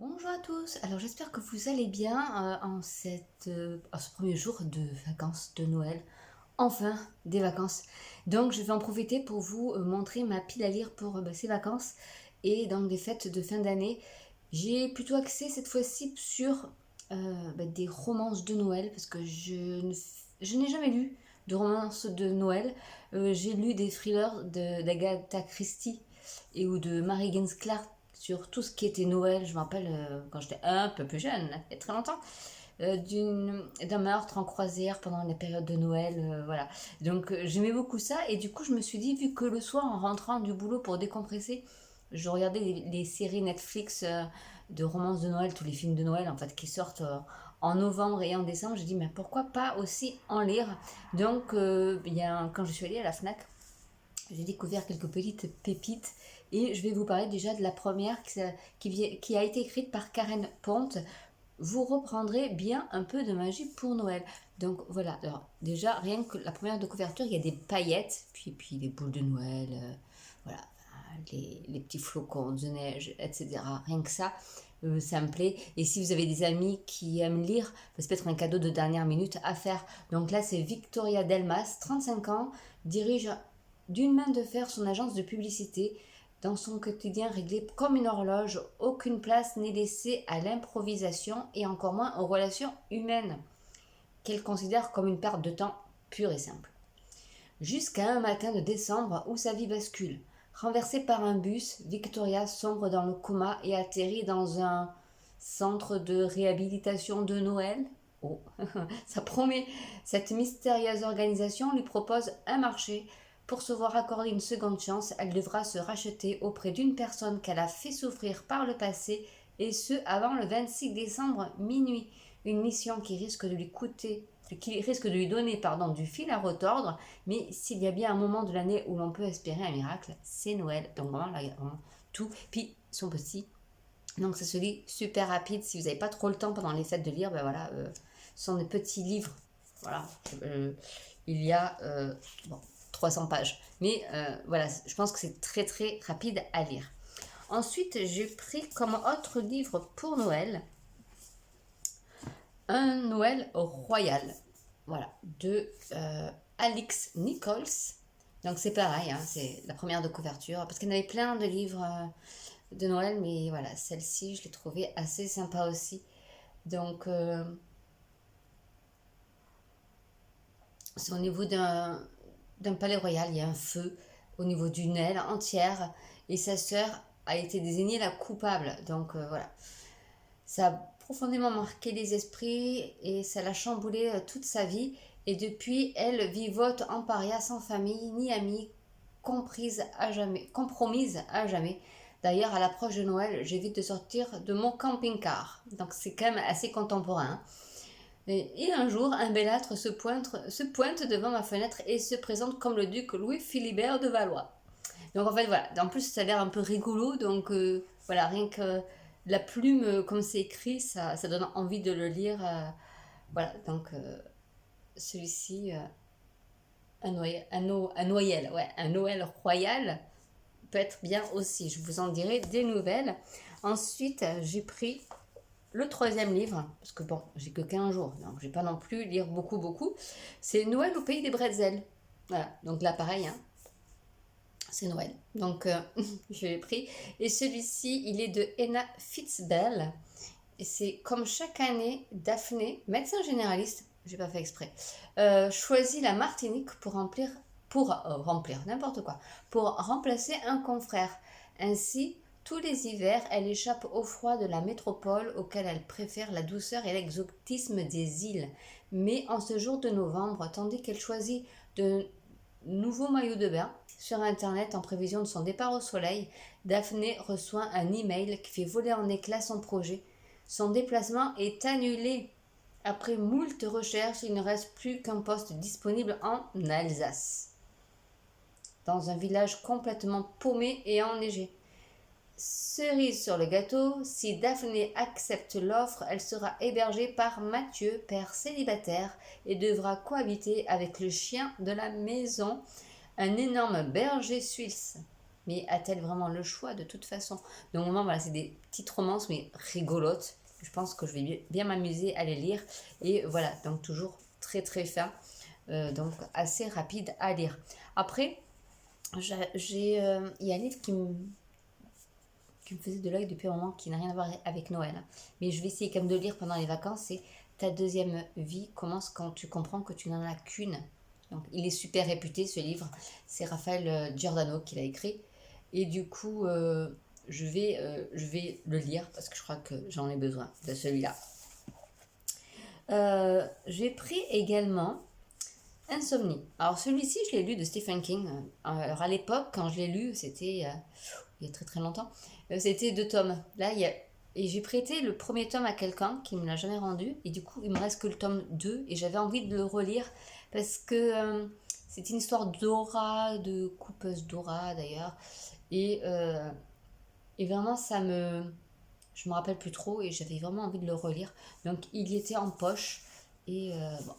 Bonjour à tous, alors j'espère que vous allez bien en ce premier jour de vacances de Noël. Enfin, des vacances. Donc je vais en profiter pour vous montrer ma pile à lire pour ces vacances et dans des fêtes de fin d'année. J'ai plutôt axé cette fois-ci sur des romances de Noël parce que je n'ai jamais lu de romances de Noël. J'ai lu des thrillers d'Agatha Christie et ou de Mary Higgins Clark sur tout ce qui était Noël. Je me rappelle quand j'étais un peu plus jeune, il y a très longtemps, d'un meurtre en croisière pendant la période de Noël, voilà. Donc j'aimais beaucoup ça et du coup je me suis dit, vu que le soir en rentrant du boulot pour décompresser, je regardais les séries Netflix de romances de Noël, tous les films de Noël en fait qui sortent en novembre et en décembre. J'ai dit mais pourquoi pas aussi en lire. Donc quand je suis allée à la Fnac, j'ai découvert quelques petites pépites et je vais vous parler déjà de la première qui a été écrite par Karen Ponte. Vous reprendrez bien un peu de magie pour Noël. Donc voilà, alors déjà rien que la première de couverture, il y a des paillettes, puis les boules de Noël, voilà, les petits flocons de neige, etc. Rien que ça me plaît. Et si vous avez des amis qui aiment lire, c'est peut-être un cadeau de dernière minute à faire. Donc là, c'est Victoria Delmas, 35 ans, dirige d'une main de fer son agence de publicité. Dans son quotidien réglé comme une horloge, aucune place n'est laissée à l'improvisation et encore moins aux relations humaines, qu'elle considère comme une perte de temps pure et simple. Jusqu'à un matin de décembre où sa vie bascule. Renversée par un bus, Victoria sombre dans le coma et atterrit dans un centre de réhabilitation de Noël. Oh, ça promet. Cette mystérieuse organisation lui propose un marché. Pour se voir accorder une seconde chance, elle devra se racheter auprès d'une personne qu'elle a fait souffrir par le passé, et ce avant le 26 décembre minuit. Une mission qui risque de lui donner du fil à retordre, mais s'il y a bien un moment de l'année où l'on peut espérer un miracle, c'est Noël. Donc vraiment, tout. Puis, son petit. Donc ça se lit super rapide. Si vous n'avez pas trop le temps pendant les fêtes de lire, ben voilà, ce sont des petits livres. Voilà. Il y a 300 pages. Mais voilà, je pense que c'est très très rapide à lire. Ensuite, j'ai pris comme autre livre pour Noël un Noël royal. Voilà, de Alix Nichols. Donc c'est pareil, hein, c'est la première de couverture, parce qu'il y en avait plein de livres de Noël, mais voilà, celle-ci, je l'ai trouvée assez sympa aussi. Donc c'est au niveau d'un palais royal, il y a un feu au niveau d'une aile entière, et sa sœur a été désignée la coupable. Donc voilà, ça a profondément marqué les esprits et ça l'a chamboulé toute sa vie. Et depuis, elle vivote en paria, sans famille ni amis, compromise à jamais. D'ailleurs, à l'approche de Noël, j'évite de sortir de mon camping-car. Donc c'est quand même assez contemporain. Et un jour, un bellâtre se pointe devant ma fenêtre et se présente comme le duc Louis Philibert de Valois. Donc en fait, voilà. En plus, ça a l'air un peu rigolo. Donc voilà, rien que la plume, comme c'est écrit, ça donne envie de le lire. Voilà, donc celui-ci, un Noël royal peut être bien aussi. Je vous en dirai des nouvelles. Ensuite, j'ai pris le troisième livre, parce que bon, j'ai que 15 jours, donc je vais pas non plus lire beaucoup, beaucoup. C'est Noël au pays des bretzels. Voilà, donc là, pareil, hein, c'est Noël. Donc, je l'ai pris. Et celui-ci, il est de Enna Fitzbell. Et c'est comme chaque année, Daphné, médecin généraliste, j'ai pas fait exprès, choisit la Martinique pour remplir n'importe quoi, pour remplacer un confrère. Ainsi, tous les hivers, elle échappe au froid de la métropole auquel elle préfère la douceur et l'exotisme des îles. Mais en ce jour de novembre, tandis qu'elle choisit de nouveaux maillots de bain sur internet en prévision de son départ au soleil, Daphné reçoit un email qui fait voler en éclats son projet. Son déplacement est annulé. Après moult recherches, il ne reste plus qu'un poste disponible en Alsace, dans un village complètement paumé et enneigé. Cerise sur le gâteau, si Daphné accepte l'offre, elle sera hébergée par Mathieu, père célibataire, et devra cohabiter avec le chien de la maison, un énorme berger suisse. Mais a-t-elle vraiment le choix de toute façon? Donc vraiment, voilà, c'est des petites romances, mais rigolotes. Je pense que je vais bien m'amuser à les lire. Et voilà, donc toujours très très fin. Donc assez rapide à lire. Après, il y a un livre qui me faisait de l'œil depuis un moment, qui n'a rien à voir avec Noël, hein. Mais je vais essayer quand même de lire pendant les vacances. C'est Ta deuxième vie commence quand tu comprends que tu n'en as qu'une. Donc, il est super réputé ce livre. C'est Raphaël Giordano qui l'a écrit. Et du coup, je vais le lire parce que je crois que j'en ai besoin de celui-là. J'ai pris également Insomnie. Alors celui-ci, je l'ai lu de Stephen King. Alors à l'époque, quand je l'ai lu, c'était il y a très très longtemps. C'était 2 tomes. Là, et j'ai prêté le premier tome à quelqu'un qui ne me l'a jamais rendu. Et du coup, il me reste que le tome 2. Et j'avais envie de le relire parce que c'est une histoire d'aura, de coupeuse d'aura d'ailleurs. Et, euh, et vraiment, je me rappelle plus trop et j'avais vraiment envie de le relire. Donc, il était en poche. Et bon,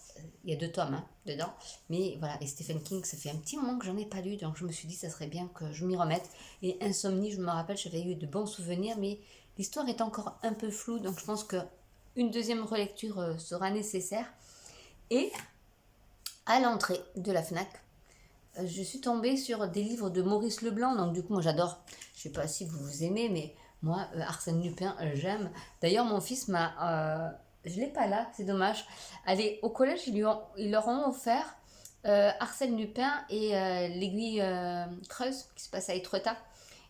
il y a 2 tomes hein, dedans. Mais voilà, et Stephen King, ça fait un petit moment que j'en ai pas lu. Donc je me suis dit, ça serait bien que je m'y remette. Et Insomnie, je me rappelle, j'avais eu de bons souvenirs. Mais l'histoire est encore un peu floue. Donc je pense qu'une deuxième relecture sera nécessaire. Et à l'entrée de la FNAC, je suis tombée sur des livres de Maurice Leblanc. Donc du coup, moi j'adore. Je sais pas si vous vous aimez, mais moi, Arsène Lupin, j'aime. D'ailleurs, mon fils je l'ai pas là, c'est dommage. Allez, au collège, ils leur ont offert Arsène Lupin et l'aiguille creuse qui se passe à Étretat.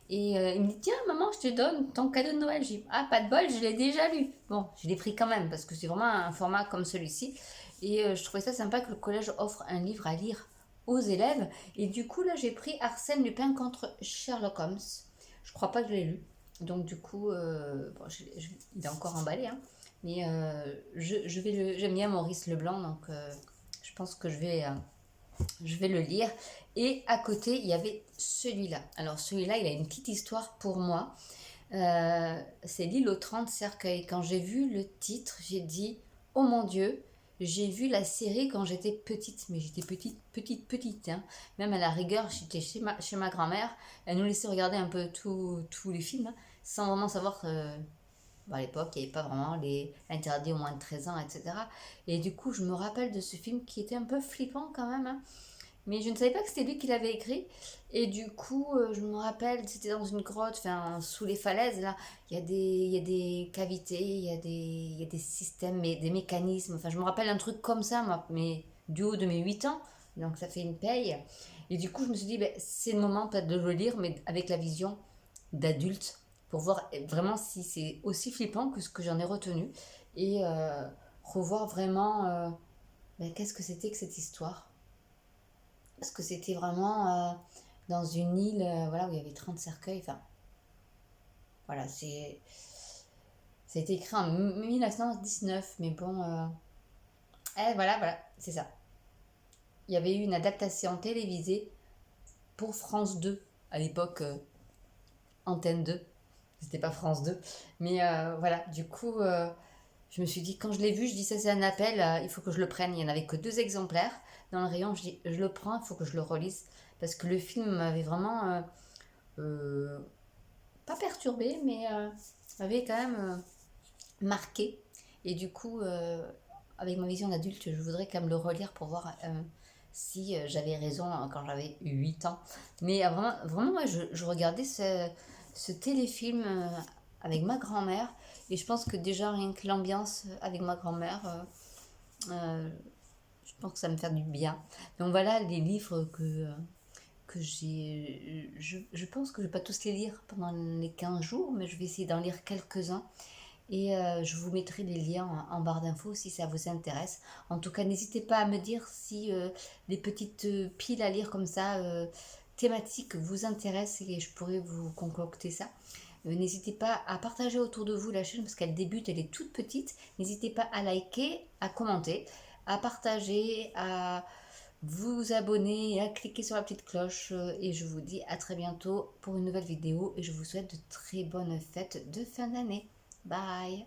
Et il me dit, tiens, maman, je te donne ton cadeau de Noël. J'ai dit, ah, pas de bol, je l'ai déjà lu. Bon, je l'ai pris quand même parce que c'est vraiment un format comme celui-ci. Et je trouvais ça sympa que le collège offre un livre à lire aux élèves. Et du coup, là, j'ai pris Arsène Lupin contre Sherlock Holmes. Je crois pas que je l'ai lu. Donc, du coup, bon, il est encore emballé, hein. Mais j'aime bien Maurice Leblanc, donc je pense que je vais le lire. Et à côté, il y avait celui-là. Alors celui-là, il a une petite histoire pour moi. C'est L'île aux 30 cercueils. Quand j'ai vu le titre, j'ai dit, oh mon Dieu, j'ai vu la série quand j'étais petite, mais j'étais petite, hein. Même à la rigueur, j'étais chez ma grand-mère, elle nous laissait regarder un peu tous les films, hein, sans vraiment savoir à l'époque, il n'y avait pas vraiment les interdits au moins de 13 ans, etc. Et du coup, je me rappelle de ce film qui était un peu flippant quand même, hein. Mais je ne savais pas que c'était lui qui l'avait écrit. Et du coup, je me rappelle, c'était dans une grotte, enfin, sous les falaises, là. Il y a des cavités, il y a des systèmes, des mécanismes. Enfin, je me rappelle un truc comme ça, moi, mais du haut de mes 8 ans. Donc, ça fait une paye. Et du coup, je me suis dit, ben, c'est le moment peut-être de le lire, mais avec la vision d'adulte, pour voir vraiment si c'est aussi flippant que ce que j'en ai retenu. Et revoir vraiment ben, qu'est-ce que c'était que cette histoire. Parce que c'était vraiment dans une île voilà, où il y avait 30 cercueils. Enfin, voilà, ça a été écrit en 1919, mais bon. Voilà, c'est ça. Il y avait eu une adaptation télévisée pour France 2, à l'époque Antenne 2. C'était pas France 2. Mais voilà, du coup, je me suis dit, quand je l'ai vu, je dis ça c'est un appel, il faut que je le prenne. Il n'y en avait que 2 exemplaires dans le rayon. Je dis, je le prends, il faut que je le relise. Parce que le film m'avait vraiment euh, pas perturbé, mais m'avait quand même marqué. Et du coup, avec ma vision d'adulte, je voudrais quand même le relire pour voir si j'avais raison quand j'avais 8 ans. Mais vraiment moi, je regardais ce téléfilm avec ma grand-mère. Et je pense que déjà, rien que l'ambiance avec ma grand-mère, je pense que ça me fait du bien. Donc voilà les livres que j'ai. Je pense que je ne vais pas tous les lire pendant les 15 jours, mais je vais essayer d'en lire quelques-uns. Et je vous mettrai les liens en barre d'infos si ça vous intéresse. En tout cas, n'hésitez pas à me dire si les petites piles à lire comme ça, thématiques, vous intéressent et je pourrais vous concocter ça. N'hésitez pas à partager autour de vous la chaîne parce qu'elle débute, elle est toute petite. N'hésitez pas à liker, à commenter, à partager, à vous abonner et à cliquer sur la petite cloche. Et je vous dis à très bientôt pour une nouvelle vidéo et je vous souhaite de très bonnes fêtes de fin d'année. Bye!